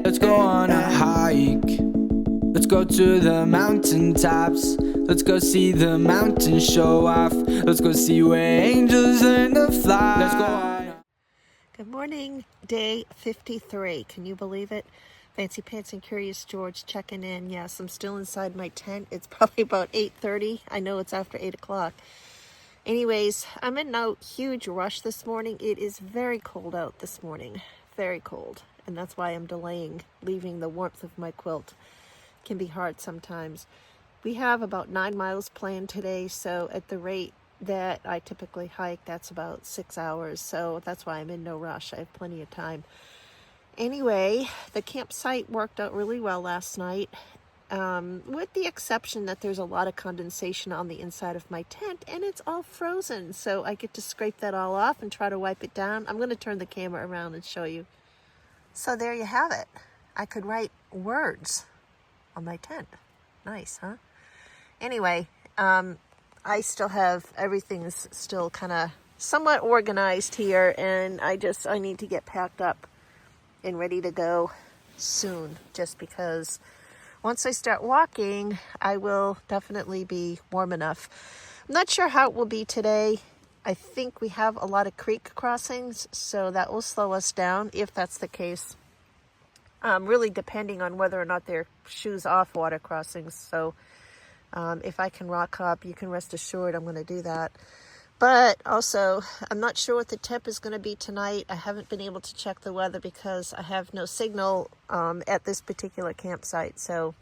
Let's go on a hike. Let's go to the mountaintops. Let's go see the mountains show off. Let's go see where angels learn to fly. Let's go on. Good morning, day 53. Can you believe it? Fancy Pants and Curious George checking in. Yes, I'm still inside my tent. It's probably about 8:30. I know it's after 8 o'clock. Anyways, I'm in no huge rush this morning. It is very cold out this morning. Very cold. And that's why I'm delaying leaving the warmth of my quilt. It can be hard sometimes. We have about 9 miles planned today, so at the rate that I typically hike, that's about 6 hours. So that's why I'm in no rush. I have plenty of time. Anyway, the campsite worked out really well last night, with the exception that there's a lot of condensation on the inside of my tent and it's all frozen. So I get to scrape that all off and try to wipe it down. I'm going to turn the camera around and show you. So there you have it. I could write words on my tent. Nice, huh? Anyway, I still have, everything's still kind of somewhat organized here, and I need to get packed up and ready to go soon, just because once I start walking, I will definitely be warm enough. I'm not sure how it will be today. I think we have a lot of creek crossings, so that will slow us down if that's the case. Really depending on whether or not they're shoes off water crossings. So if I can rock hop, you can rest assured I'm going to do that. But also, I'm not sure what the temp is going to be tonight. I haven't been able to check the weather because I have no signal at this particular campsite. So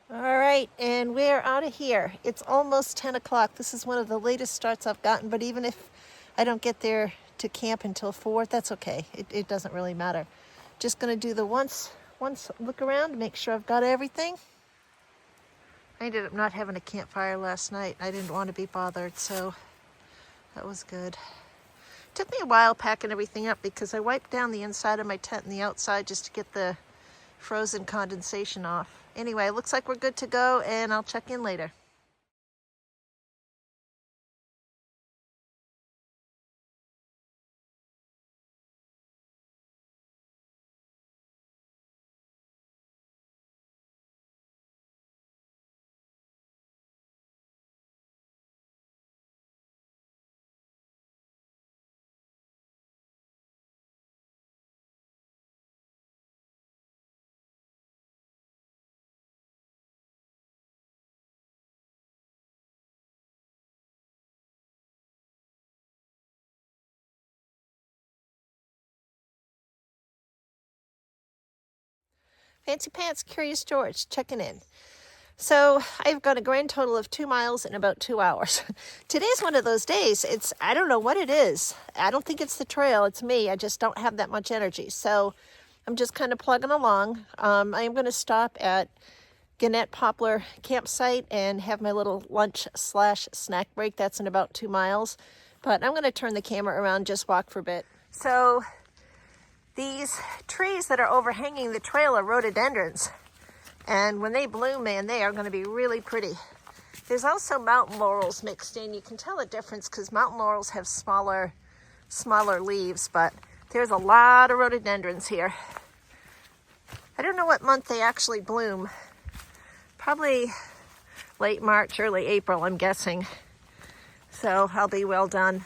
all right, and we're out of here. It's almost 10 o'clock. This is one of the latest starts I've gotten, but even if I don't get there to camp until 4, that's okay. It doesn't really matter. Just going to do the once look around, make sure I've got everything. I ended up not having a campfire last night. I didn't want to be bothered, so that was good. Took me a while packing everything up because I wiped down the inside of my tent and the outside just to get the frozen condensation off. Anyway, looks like we're good to go, and I'll check in later. Fancy Pants, Curious George, checking in. So I've got a grand total of 2 miles in about 2 hours. Today's one of those days. I don't know what it is. I don't think it's the trail. It's me. I just don't have that much energy. So I'm just kind of plugging along. I am going to stop at Gennett Poplar campsite and have my little lunch/snack break. That's in about 2 miles. But I'm going to turn the camera around, just walk for a bit. So these trees that are overhanging the trail are rhododendrons. And when they bloom, man, they are going to be really pretty. There's also mountain laurels mixed in. You can tell the difference because mountain laurels have smaller leaves, but there's a lot of rhododendrons here. I don't know what month they actually bloom. Probably late March, early April, I'm guessing. So I'll be well done.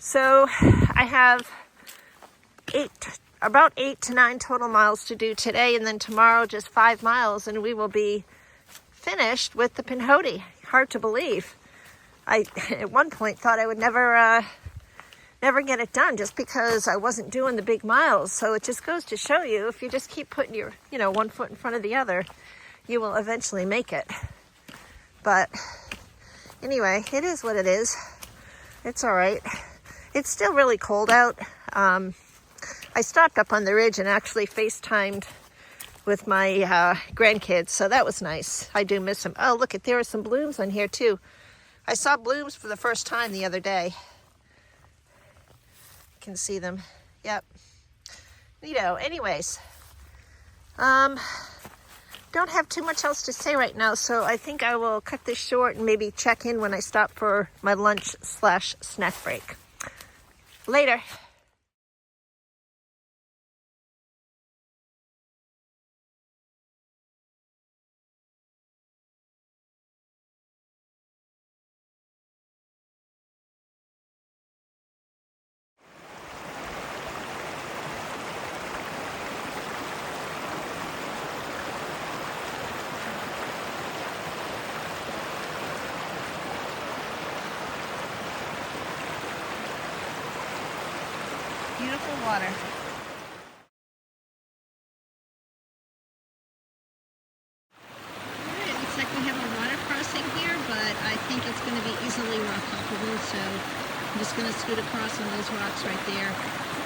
So I have about 8 to 9 total miles to do today, and then tomorrow just 5 miles, and we will be finished with the Pinhoti. Hard to believe. I at one point thought I would never get it done just because I wasn't doing the big miles. So it just goes to show you, if you just keep putting your one foot in front of the other, you will eventually make it. But anyway, it is what it is. It's all right. It's still really cold out. I stopped up on the ridge and actually FaceTimed with my grandkids, so that was nice. I do miss them. Oh, look, there are some blooms on here too. I saw blooms for the first time the other day. You can see them. Yep. Anyways, don't have too much else to say right now, so I think I will cut this short and maybe check in when I stop for my lunch/snack break. Later. Beautiful water. Alright, looks like we have a water crossing here, but I think it's going to be easily rock hoppable, so I'm just going to scoot across on those rocks right there.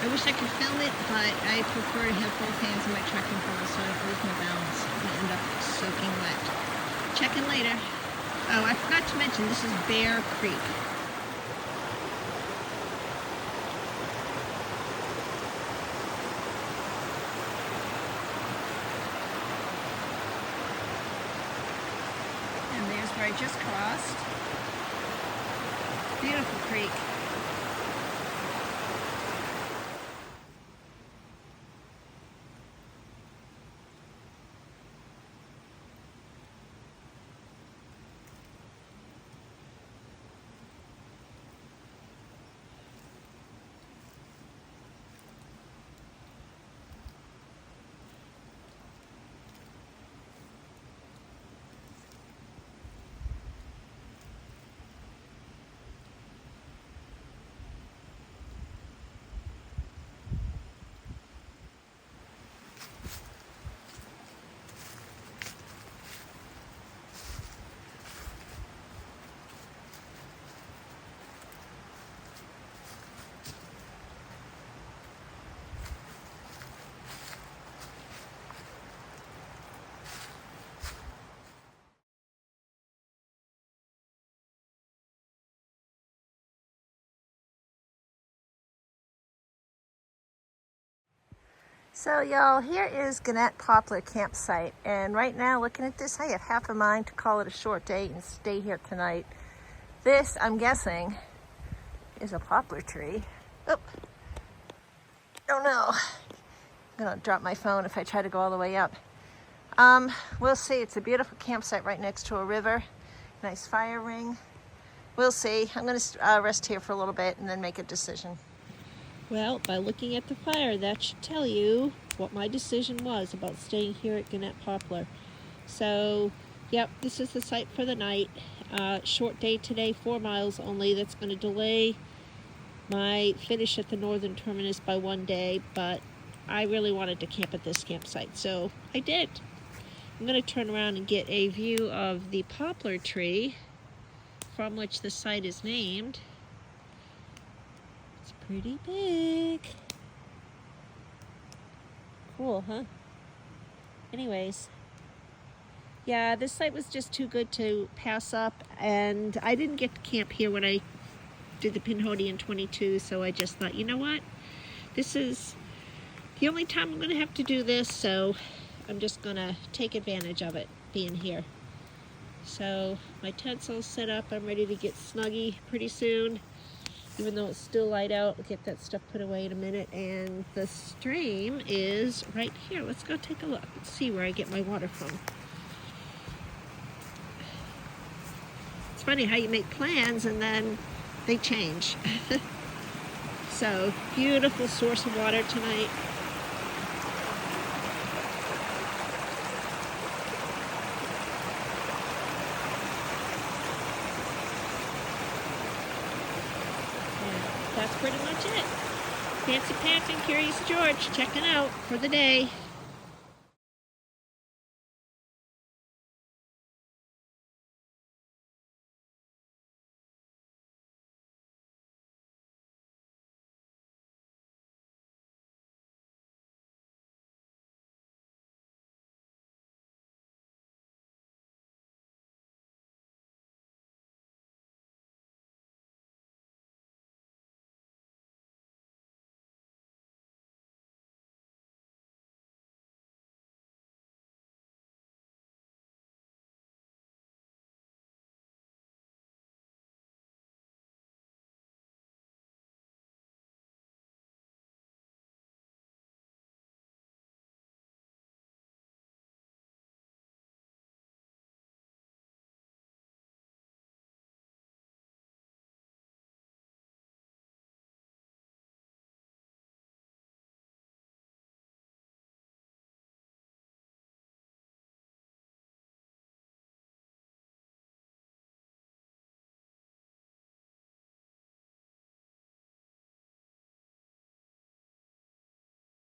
I wish I could film it, but I prefer to have both hands in my trekking pole so I don't lose my balance and end up soaking wet. Check in later. Oh, I forgot to mention, this is Bear Creek. Where I just crossed. Beautiful creek. So y'all, here is Gennett Poplar campsite, and right now looking at this, I have half a mind to call it a short day and stay here tonight. This, I'm guessing, is a poplar tree. Oh, don't know. I'm gonna drop my phone if I try to go all the way up. We'll see. It's a beautiful campsite right next to a river. Nice fire ring. We'll see. I'm gonna rest here for a little bit and then make a decision. Well, by looking at the fire, that should tell you what my decision was about staying here at Gennett Poplar. So, yep, this is the site for the night. Short day today, 4 miles only. That's going to delay my finish at the northern terminus by 1 day, but I really wanted to camp at this campsite, so I did. I'm going to turn around and get a view of the poplar tree from which the site is named. Pretty big. Cool, huh? Anyways, yeah, this site was just too good to pass up, and I didn't get to camp here when I did the Pinhoti in 22, so I just thought, you know what? This is the only time I'm gonna have to do this, so I'm just gonna take advantage of it being here. So my tent's all set up. I'm ready to get snuggy pretty soon. Even though it's still light out, I'll get that stuff put away in a minute. And the stream is right here. Let's go take a look. Let's see where I get my water from. It's funny how you make plans and then they change. So, beautiful source of water tonight. That's pretty much it. Fancy Pants and Curious George checking out for the day.